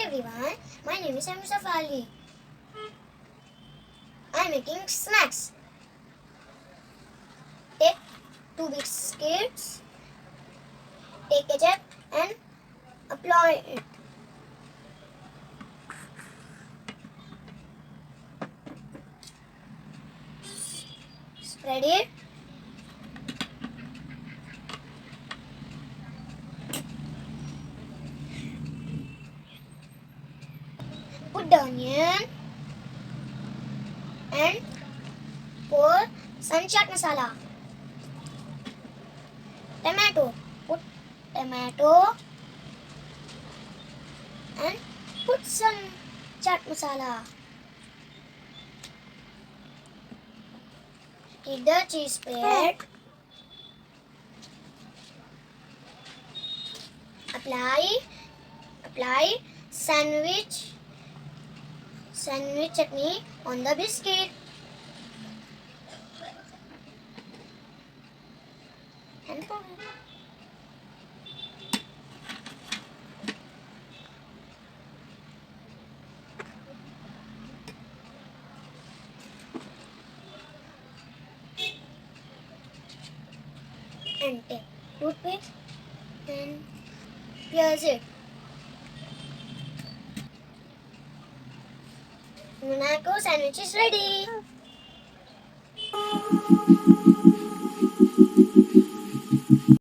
everyone, my name is Syed Mustafa Ali. I am making snacks. Take 2 biscuits, take ketchup and apply it. Spread it. Put the onion and pour some chaat masala. Tomato. Put tomato and put some chaat masala. Heat the cheese spread. Apply sandwich chutney on the biscuit. And pour it. And take toothpick and pierce it. Monaco sandwich is ready.